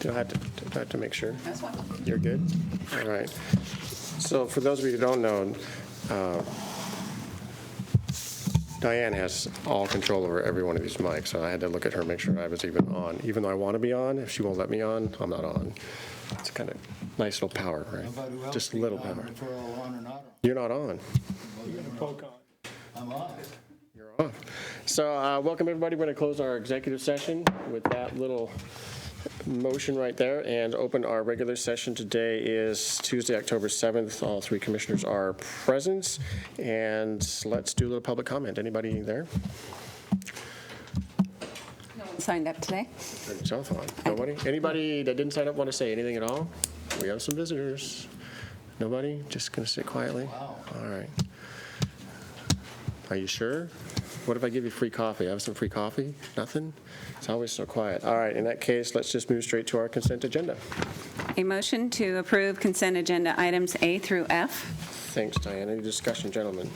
Do I have to make sure? That's fine. You're good? All right. So for those of you who don't know, Diane has all control over every one of these mics, so I had to look at her, make sure I was even on. Even though I want to be on, if she won't let me on, I'm not on. It's kind of nice little power, right? Just a little power. You're not on. I'm on. You're on. So welcome, everybody. We're going to close our executive session with that little motion right there and open our regular session. Today is Tuesday, October 7th. All three commissioners are present. And let's do a little public comment. Anybody there? No one signed up today. Turn yourself on. Nobody? Anybody that didn't sign up want to say anything at all? We have some visitors. Nobody? Just going to sit quietly? Wow. All right. Are you sure? What if I give you free coffee? I have some free coffee? Nothing? It's always so quiet. All right, in that case, let's just move straight to our consent agenda. A motion to approve consent agenda items A through F. Thanks, Diane. Any discussion, gentlemen?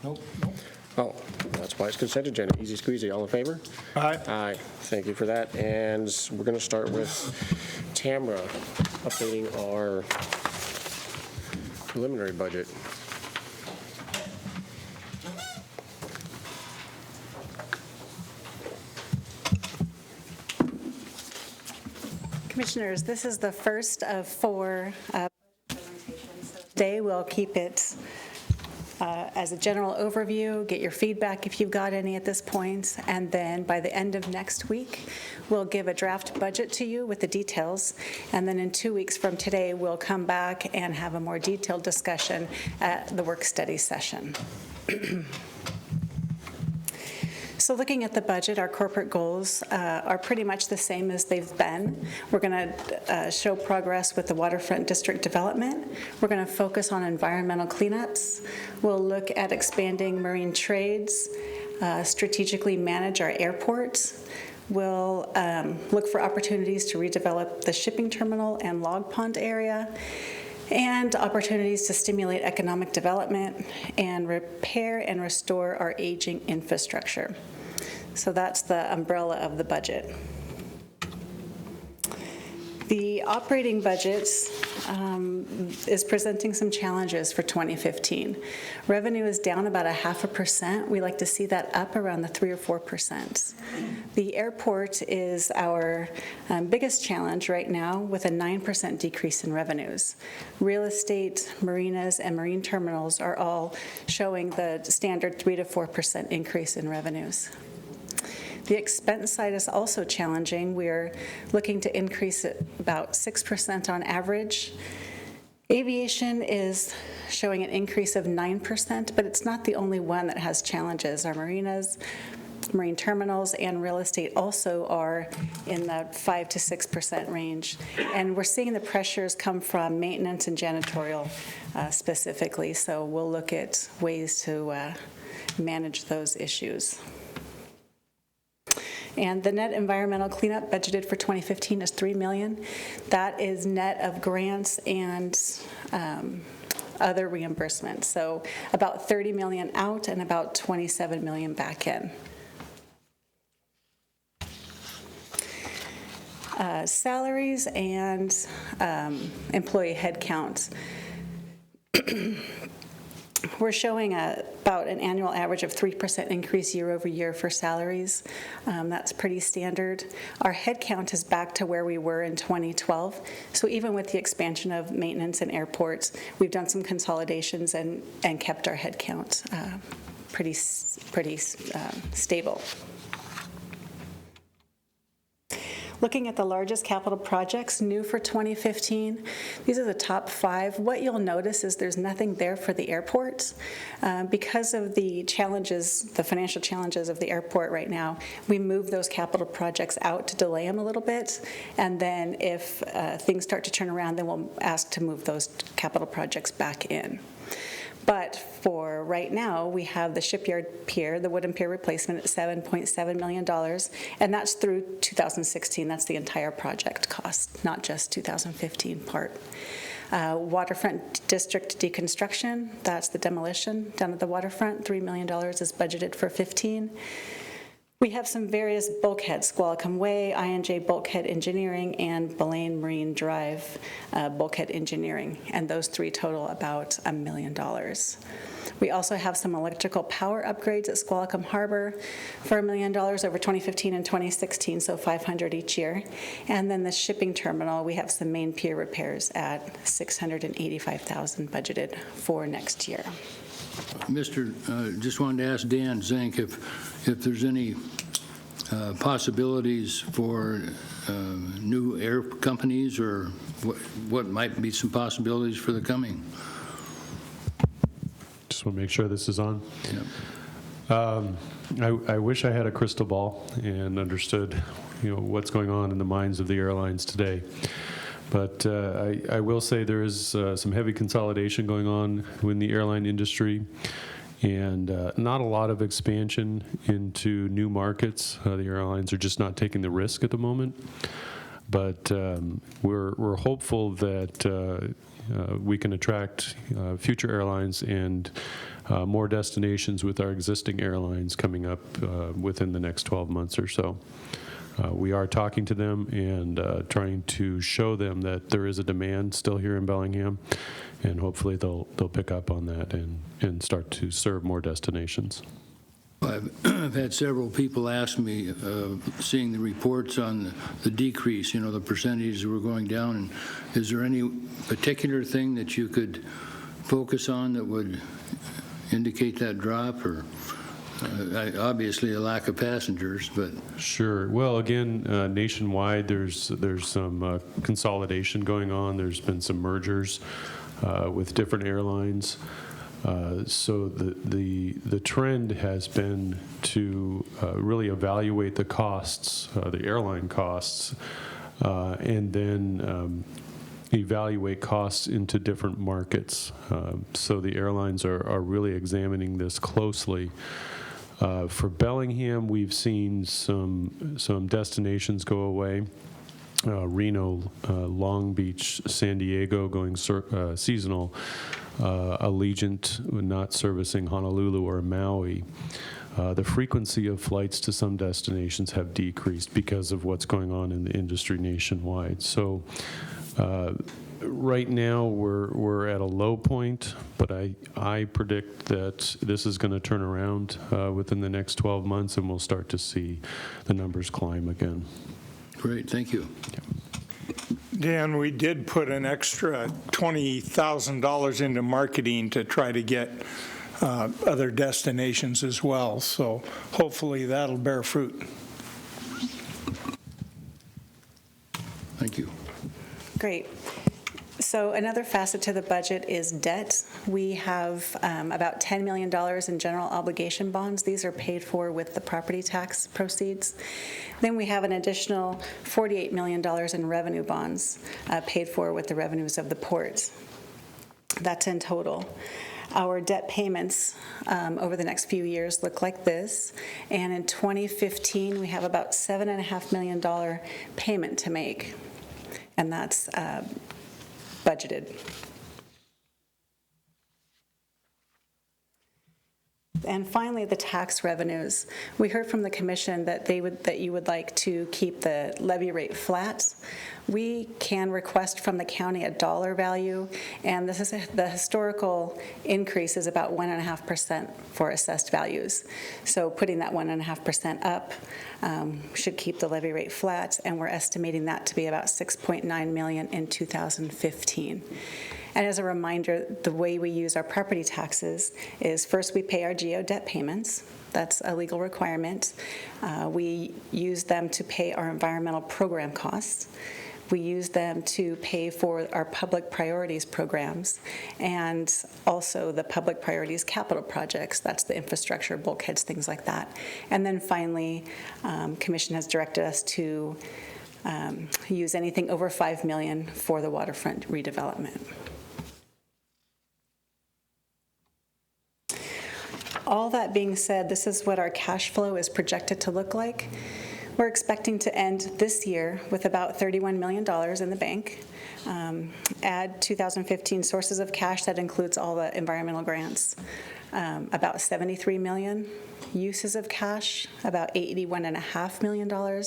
Nope. Oh, that's why it's consent agenda. Easy squeezy. All in favor? Aye. Aye. Thank you for that. And we're going to start with Tamara updating our preliminary budget. Commissioners, this is the first of four presentations. Today we'll keep it as a general overview, get your feedback if you've got any at this point, and then by the end of next week, we'll give a draft budget to you with the details, and then in 2 weeks from today, we'll come back and have a more detailed discussion at the work study session. So looking at the budget, our corporate goals are pretty much the same as they've been. We're going to show progress with the waterfront district development. We're going to focus on environmental cleanups. We'll look at expanding marine trades, strategically manage our airports. We'll look for opportunities to redevelop the shipping terminal and log pond area, and opportunities to stimulate economic development and repair and restore our aging infrastructure. So that's the umbrella of the budget. The operating budget is presenting some challenges for 2015. Revenue is down about 0.5%. We like to see that up around the 3 or 4%. The airport is our biggest challenge right now, with a 9% decrease in revenues. Real estate, marinas, and marine terminals are all showing the standard 3 to 4% increase in revenues. The expense side is also challenging. We're looking to increase it about 6% on average. Aviation is showing an increase of 9%, but it's not the only one that has challenges. Our marinas, marine terminals, and real estate also are in the 5 to 6% range. And we're seeing the pressures come from maintenance and janitorial specifically, so we'll look at ways to manage those issues. And the net environmental cleanup budgeted for 2015 is $3 million. That is net of grants and other reimbursements. So about $30 million out and about $27 million back in. Salaries and employee headcount. We're showing about an annual average of 3% increase year over year for salaries. That's pretty standard. Our headcount is back to where we were in 2012. So even with the expansion of maintenance and airports, we've done some consolidations and kept our headcount pretty stable. Looking at the largest capital projects new for 2015, these are the top 5. What you'll notice is there's nothing there for the airports. Because of the challenges, the financial challenges of the airport right now, we move those capital projects out to delay them a little bit, and then if things start to turn around, then we'll ask to move those capital projects back in. But for right now, we have the shipyard pier, the wooden pier replacement at $7.7 million, and that's through 2016. That's the entire project cost, not just 2015 part. Waterfront district deconstruction, that's the demolition down at the waterfront. $3 million is budgeted for 15. We have some various bulkheads, Squalicum Way, I&J Bulkhead Engineering, and Bellingham Marine Drive Bulkhead Engineering, and those three total about $1 million. We also have some electrical power upgrades at Squalicum Harbor for $1 million over 2015 and 2016, so $500 each year. And then the shipping terminal, we have some main pier repairs at $685,000 budgeted for next year. Just wanted to ask Dan Zink if there's any possibilities for new air companies, or what might be some possibilities for the coming. Just want to make sure this is on. Yep. I wish I had a crystal ball and understood, what's going on in the minds of the airlines today. But I will say there is some heavy consolidation going on in the airline industry, and not a lot of expansion into new markets. The airlines are just not taking the risk at the moment. But we're hopeful that we can attract future airlines and more destinations with our existing airlines coming up within the next 12 months or so. We are talking to them and trying to show them that there is a demand still here in Bellingham, and hopefully they'll pick up on that and start to serve more destinations. I've had several people ask me, seeing the reports on the decrease, the percentages that were going down, and is there any particular thing that you could focus on that would indicate that drop, or obviously a lack of passengers, but... Sure. Well, again, nationwide, there's some consolidation going on. There's been some mergers with different airlines. So the trend has been to really evaluate the costs, the airline costs, and then evaluate costs into different markets. So the airlines are really examining this closely. For Bellingham, we've seen some destinations go away. Reno, Long Beach, San Diego going seasonal. Allegiant not servicing Honolulu or Maui. The frequency of flights to some destinations have decreased because of what's going on in the industry nationwide. So right now we're at a low point, but I predict that this is going to turn around within the next 12 months, and we'll start to see the numbers climb again. Great, thank you. Yeah. Dan, we did put an extra $20,000 into marketing to try to get other destinations as well, so hopefully that'll bear fruit. Thank you. Great. So another facet to the budget is debt. We have about $10 million in general obligation bonds. These are paid for with the property tax proceeds. Then we have an additional $48 million in revenue bonds paid for with the revenues of the port. That's in total. Our debt payments over the next few years look like this. And in 2015, we have about $7.5 million payment to make. And that's budgeted. And finally, the tax revenues. We heard from the commission that you would like to keep the levy rate flat. We can request from the county a dollar value, and this is the historical increase is about 1.5% for assessed values. So putting that 1.5% up should keep the levy rate flat, and we're estimating that to be about $6.9 million in 2015. And as a reminder, the way we use our property taxes is first we pay our GO debt payments. That's a legal requirement. We use them to pay our environmental program costs. We use them to pay for our public priorities programs and also the public priorities capital projects. That's the infrastructure, bulkheads, things like that. And then finally, Commission has directed us to use anything over $5 million for the waterfront redevelopment. All that being said, this is what our cash flow is projected to look like. We're expecting to end this year with about $31 million in the bank. Add 2015 sources of cash, that includes all the environmental grants. about $73 million. Uses of cash, about $81.5 million,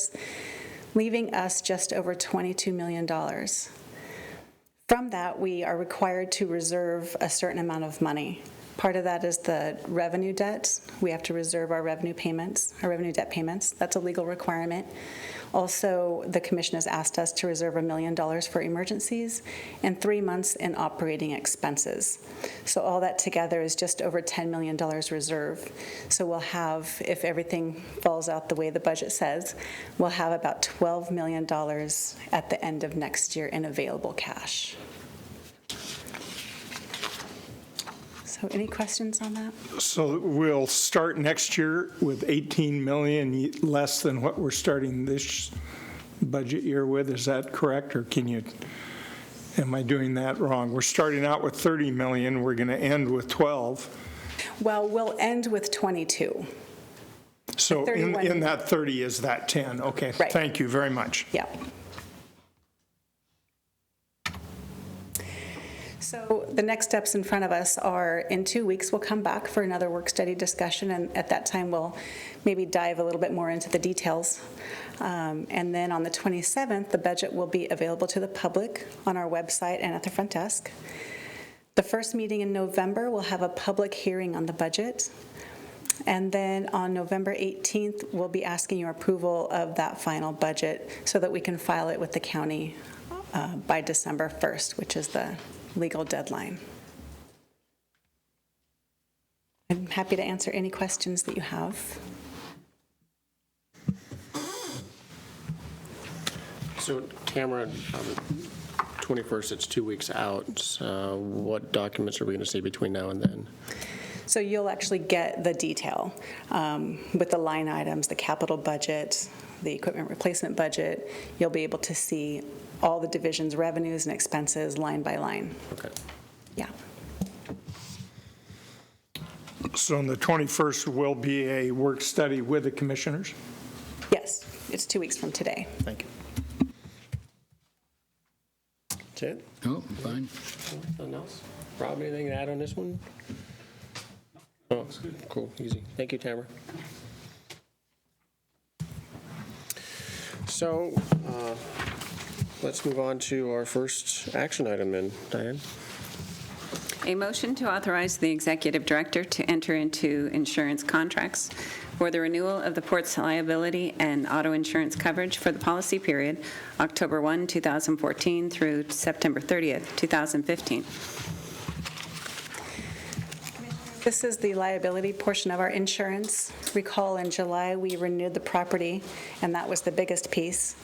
leaving us just over $22 million. From that, we are required to reserve a certain amount of money. Part of that is the revenue debt. We have to reserve our revenue payments, our revenue debt payments. That's a legal requirement. Also, the commission has asked us to reserve $1 million for emergencies and 3 months in operating expenses. So all that together is just over $10 million reserve. So we'll have, if everything falls out the way the budget says, we'll have about $12 million at the end of next year in available cash. So any questions on that? So we'll start next year with 18 million less than what we're starting this budget year with. Is that correct, or am I doing that wrong? We're starting out with 30 million. We're going to end with 12. Well, we'll end with 22. So 31. in that 30 is that 10. Okay. Right. Thank you very much. Yeah. So the next steps in front of us are, in 2 weeks, we'll come back for another work study discussion, and at that time, we'll maybe dive a little bit more into the details. And then on the 27th, the budget will be available to the public on our website and at the front desk. The first meeting in November, we'll have a public hearing on the budget. And then on November 18th, we'll be asking your approval of that final budget so that we can file it with the county by December 1st, which is the legal deadline. I'm happy to answer any questions that you have. So Tamara, 21st, it's 2 weeks out. What documents are we going to see between now and then? So you'll actually get the detail with the line items, the capital budget, the equipment replacement budget. You'll be able to see all the divisions' revenues and expenses line by line. Okay. Yeah. So on the 21st will be a work study with the commissioners? Yes, it's 2 weeks from today. Thank you. That's it? Oh, fine. Nothing else? Rob, anything to add on this one? Oh, cool, easy. Thank you, Tamara. So let's move on to our first action item then. Diane? A motion to authorize the executive director to enter into insurance contracts for the renewal of the port's liability and auto insurance coverage for the policy period October 1, 2014 through September 30th, 2015. This is the liability portion of our insurance. Recall in July, we renewed the property, and that was the biggest piece.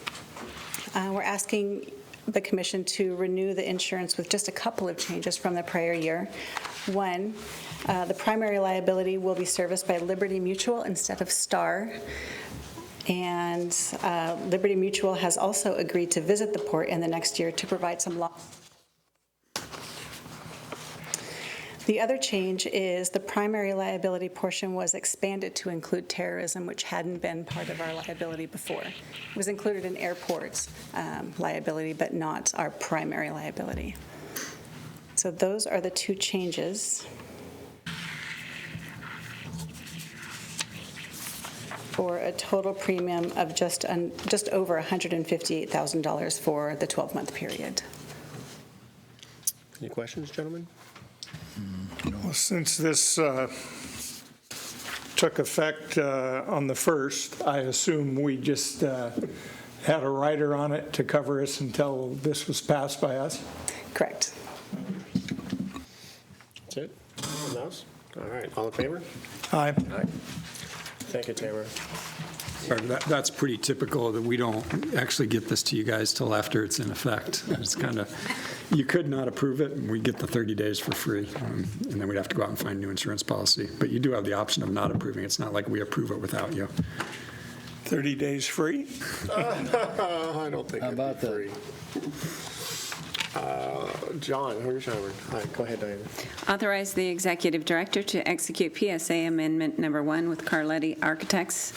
We're asking the commission to renew the insurance with just a couple of changes from the prior year. One, the primary liability will be serviced by Liberty Mutual instead of Star. And Liberty Mutual has also agreed to visit the port in the next year to provide some law. The other change is the primary liability portion was expanded to include terrorism, which hadn't been part of our liability before. It was included in airports liability, but not our primary liability. So those are the two changes. For a total premium of just over $158,000 for the 12-month period. Any questions, gentlemen? Well, since this took effect on the 1st, I assume we just had a rider on it to cover us until this was passed by us? Correct. That's it? Anything else? All right, all in favor? Aye. Aye. Thank you, Tamara. That's pretty typical that we don't actually get this to you guys till after it's in effect. It's kind of, you could not approve it, and we get the 30 days for free, and then we'd have to go out and find a new insurance policy. But you do have the option of not approving. It's not like we approve it without you. 30 days free? I don't think How it'd about be that? free. John, who's your timer? All right, go ahead, Diana. Authorize the executive director to execute PSA Amendment Number 1 with Carletti Architects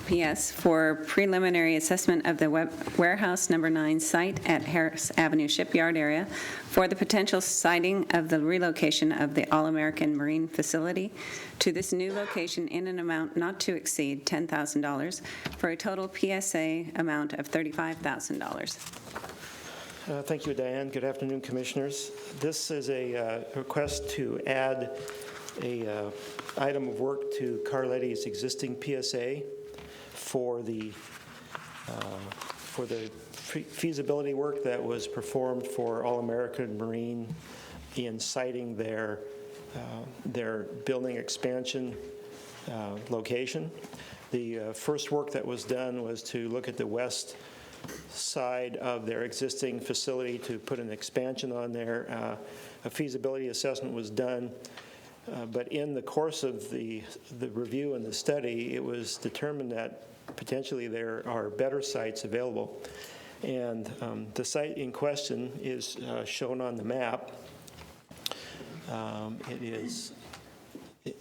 PS for preliminary assessment of the warehouse number 9 site at Harris Avenue Shipyard area for the potential siting of the relocation of the All-American Marine Facility to this new location in an amount not to exceed $10,000 for a total PSA amount of $35,000. Thank you, Diane. Good afternoon, Commissioners. This is a request to add a item of work to Carletti's existing PSA for the feasibility work that was performed for All-American Marine in siting their building expansion location. The first work that was done was to look at the west side of their existing facility to put an expansion on there. A feasibility assessment was done, but in the course of the review and the study, it was determined that potentially there are better sites available. And the site in question is shown on the map. It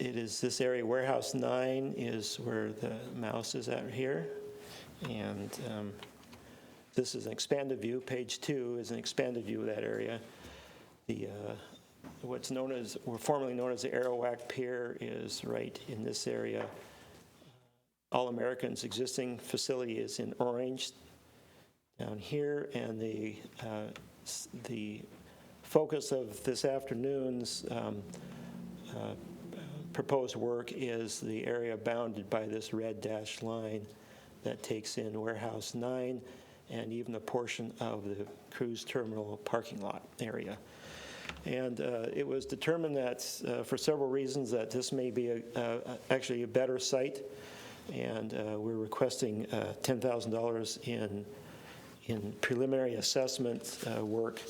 is this area. Warehouse 9 is where the mouse is at here. And this is an expanded view. Page 2 is an expanded view of that area. The what's known as, or formerly known as the Arawak Pier, is right in this area. All-American's existing facility is in orange down here, and the focus of this afternoon's proposed work is the area bounded by this red dashed line that takes in Warehouse 9 and even a portion of the cruise terminal parking lot area. And it was determined that for several reasons that this may be actually a better site, and we're requesting $10,000 in preliminary assessment work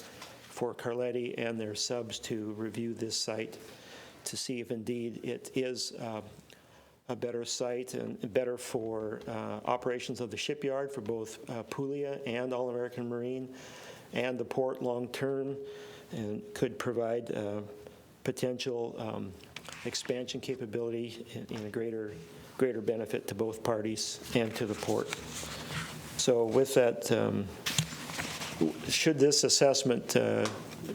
for Carletti and their subs to review this site to see if indeed it is a better site and better for operations of the shipyard for both Puglia and All-American Marine and the port long-term, and could provide potential expansion capability in a greater benefit to both parties and to the port. So with that, should this assessment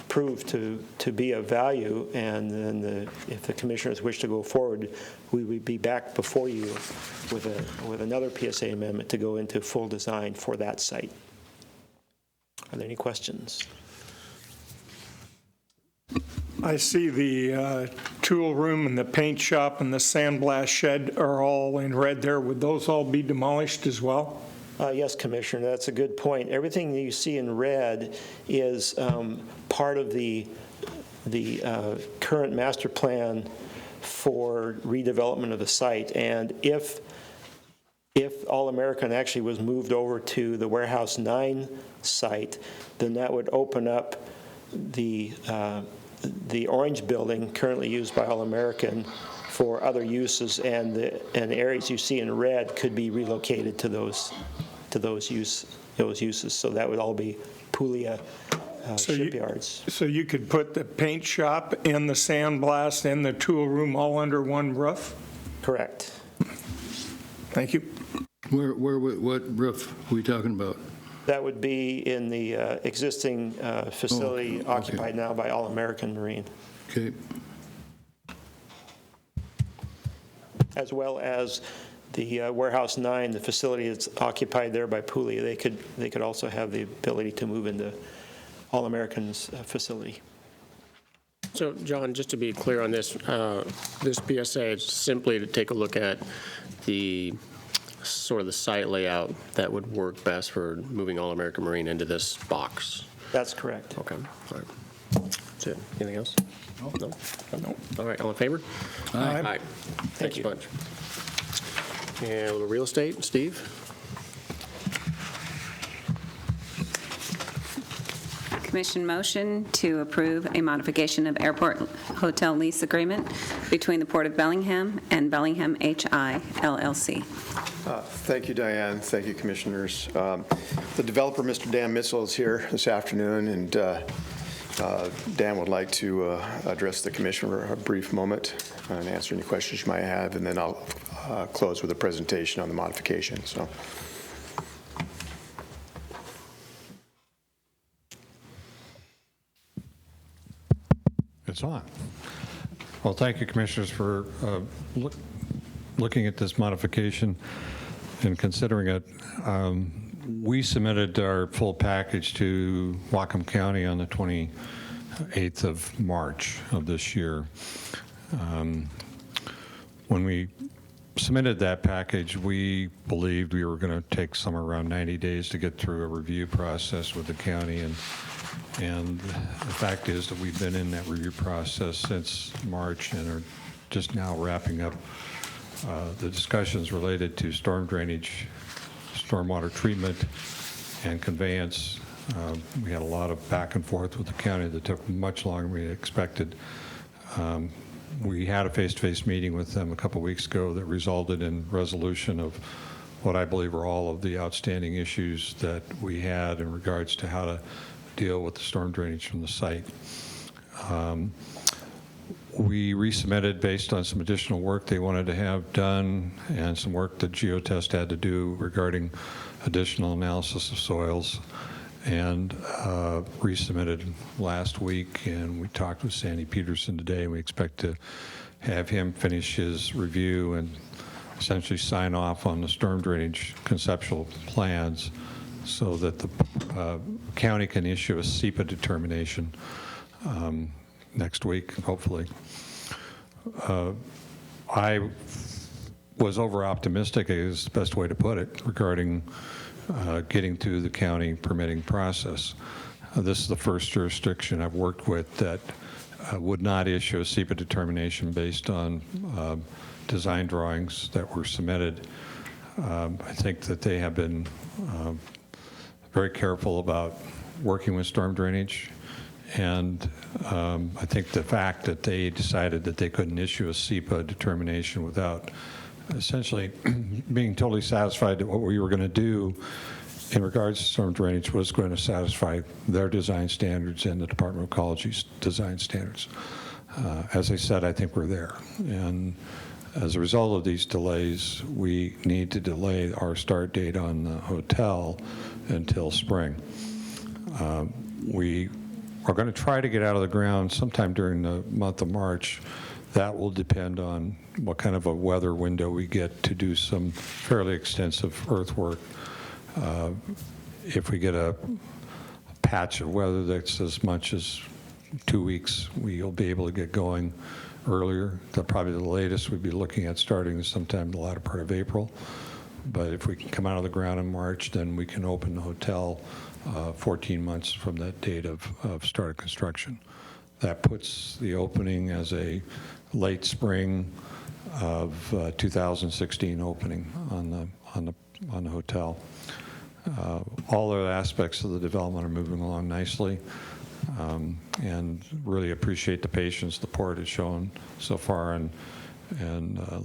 prove to be of value, and then if the commissioners wish to go forward, we would be back before you with another PSA amendment to go into full design for that site. Are there any questions? I see the tool room and the paint shop and the sandblast shed are all in red there. Would those all be demolished as well? Yes, Commissioner, that's a good point. Everything that you see in red is part of the current master plan for redevelopment of the site. And if All-American actually was moved over to the Warehouse 9 site, then that would open up the orange building currently used by All-American for other uses, and the areas you see in red could be relocated to those uses. So that would all be Puglia shipyards. So you could put the paint shop and the sandblast and the tool room all under one roof? Correct. Thank you. What roof are we talking about? That would be in the existing facility okay. occupied now by All-American Marine, Okay. as well as the Warehouse 9, the facility that's occupied there by Puglia. They could also have the ability to move into All-American's facility. So, John, just to be clear on this, this PSA is simply to take a look at the sort of the site layout that would work best for moving All-American Marine into this box. That's correct. Okay, all right. That's it. Anything else? No? No. All right, all in favor? Aye. Thanks a bunch. And a little real estate, Steve? Commission motion to approve a modification of airport hotel lease agreement between the Port of Bellingham and Bellingham HI LLC. Thank you, Diane. Thank you, Commissioners. The developer, Mr. Dan Mitchell, is here this afternoon, and Dan would like to address the Commission for a brief moment and answer any questions you might have, and then I'll close with a presentation on the modification. So. It's on. Well, thank you, Commissioners, for looking at this modification and considering it. We submitted our full package to Whatcom County on the 28th of March of this year. When we submitted that package, we believed we were going to take somewhere around 90 days to get through a review process with the county, and the fact is that we've been in that review process since March and are just now wrapping up the discussions related to storm drainage, stormwater treatment, and conveyance. We had a lot of back and forth with the county that took much longer than we expected. We had a face-to-face meeting with them a couple weeks ago that resulted in resolution of what I believe are all of the outstanding issues that we had in regards to how to deal with the storm drainage from the site. We resubmitted based on some additional work they wanted to have done and some work that Geotest had to do regarding additional analysis of soils, and resubmitted last week, and we talked with Sandy Peterson today, and we expect to have him finish his review and essentially sign off on the storm drainage conceptual plans so that the county can issue a SEPA determination next week, hopefully. I was over-optimistic, is the best way to put it, regarding getting through the county permitting process. This is the first jurisdiction I've worked with that would not issue a SEPA determination based on design drawings that were submitted. I think that they have been very careful about working with storm drainage, and I think the fact that they decided that they couldn't issue a SEPA determination without essentially being totally satisfied that what we were going to do in regards to storm drainage was going to satisfy their design standards and the Department of Ecology's design standards. As I said, I think we're there. And as a result of these delays, we need to delay our start date on the hotel until spring. We are going to try to get out of the ground sometime during the month of March. That will depend on what kind of a weather window we get to do some fairly extensive earthwork. If we get a patch of weather that's as much as 2 weeks, we'll be able to get going earlier. Probably the latest we'd be looking at starting sometime in the latter part of April. But if we can come out of the ground in March, then we can open the hotel 14 months from that date of start of construction. That puts the opening as a late spring of 2016 opening on the hotel. All other aspects of the development are moving along nicely, and really appreciate the patience the port has shown so far and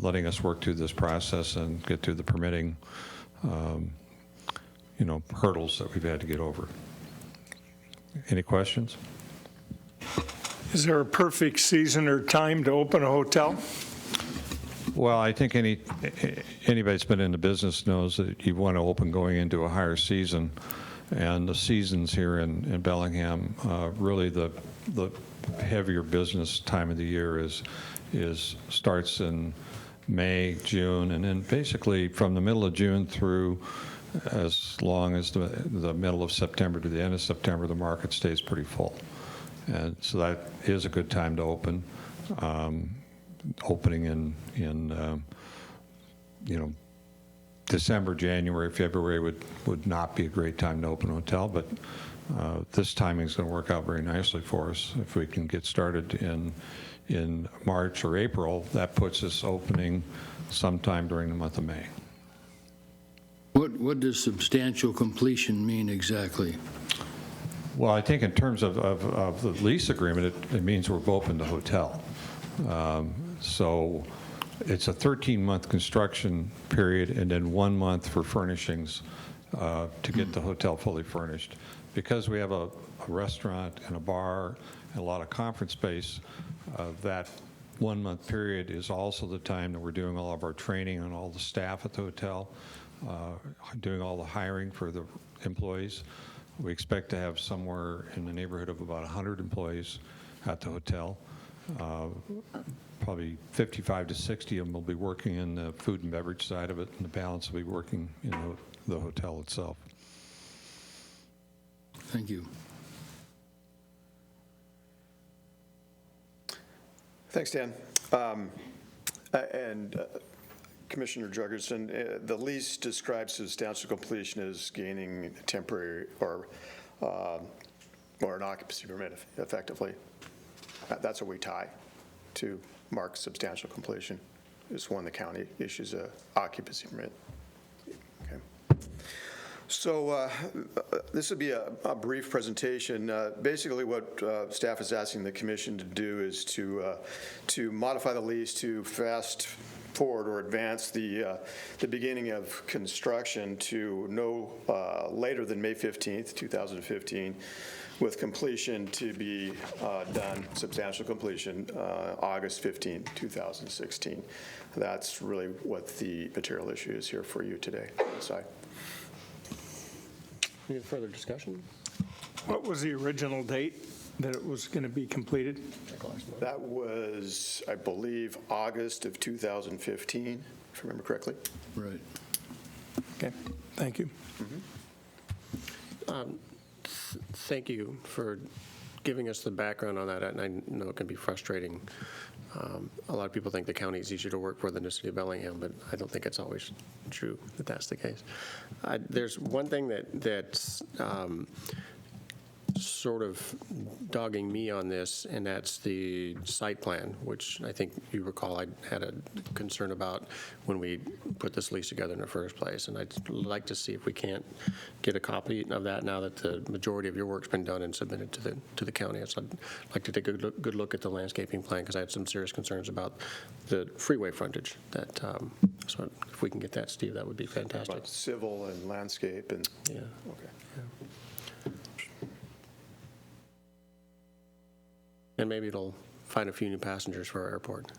letting us work through this process and get through the permitting hurdles that we've had to get over. Any questions? Is there a perfect season or time to open a hotel? Well, I think anybody that's been in the business knows that you want to open going into a higher season, and the seasons here in Bellingham, really the heavier business time of the year starts in May, June, and then basically from the middle of June through as long as the middle of September to the end of September, the market stays pretty full. And so that is a good time to open. Opening in December, January, February would not be a great time to open a hotel, but this timing is going to work out very nicely for us. If we can get started in March or April, that puts us opening sometime during the month of May. What does substantial completion mean exactly? Well, I think in terms of the lease agreement, it means we've opened the hotel. So it's a 13-month construction period and then 1 month for furnishings to get the hotel fully furnished. Because we have a restaurant and a bar and a lot of conference space, that 1-month period is also the time that we're doing all of our training on all the staff at the hotel, doing all the hiring for the employees. We expect to have somewhere in the neighborhood of about 100 employees at the hotel. Probably 55 to 60 of them will be working in the food and beverage side of it, and the balance will be working in the hotel itself. Thank you. Thanks, Dan. Commissioner Jurgensen, the lease describes substantial completion as gaining temporary or an occupancy permit effectively. That's what we tie to mark substantial completion, is when the county issues a occupancy permit. Okay. So this would be a brief presentation. Basically, what staff is asking the commission to do is to modify the lease to fast forward or advance the beginning of construction to no later than May 15th, 2015, with completion to be done, substantial completion, August 15, 2016. That's really what the material issue is here for you today. Any further discussion? What was the original date that it was going to be completed? That was, I believe, August of 2015, if I remember correctly. Right. Okay, thank you. Thank you for giving us the background on that, and I know it can be frustrating. A lot of people think the county is easier to work for than the city of Bellingham, but I don't think it's always true that that's the case. There's one thing that's sort of dogging me on this, and that's the site plan, which I think you recall I had a concern about when we put this lease together in the first place. And I'd like to see if we can't get a copy of that now that the majority of your work's been done and submitted to the county. So I'd like to take a good look at the landscaping plan, because I had some serious concerns about the freeway frontage. So if we can get that, Steve, that would be fantastic. About civil and landscape and. Yeah. Okay. Yeah. And maybe it'll find a few new passengers for our airport.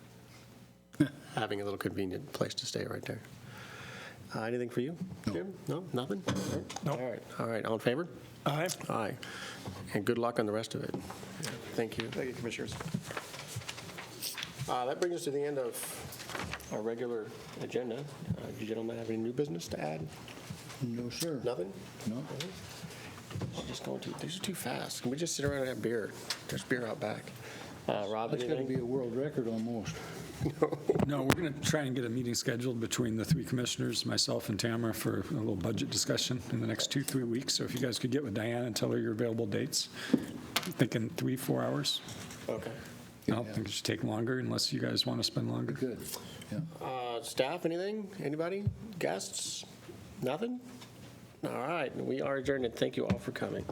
Having a little convenient place to stay right there. Anything for you, Jim? No, nothing? No. All right, all in favor? Aye. Aye. And good luck on the rest of it. Thank you. Thank you, Commissioners. That brings us to the end of our regular agenda. Do you gentlemen have any new business to add? No, sir. Nothing? No. These are too fast. Can we just sit around and have beer? There's beer out back. Rob, That's got to anything? be a world record almost. No, we're going to try and get a meeting scheduled between the three commissioners, myself and Tamara, for a little budget discussion in the next 2-3 weeks. So if you guys could get with Diane and tell her your available dates, I'm thinking 3-4 hours. Okay. I don't think it should take longer unless you guys want to spend longer. Good. Yeah. Staff, anything? Anybody? Guests? Nothing? All right. We are adjourned, and thank you all for coming.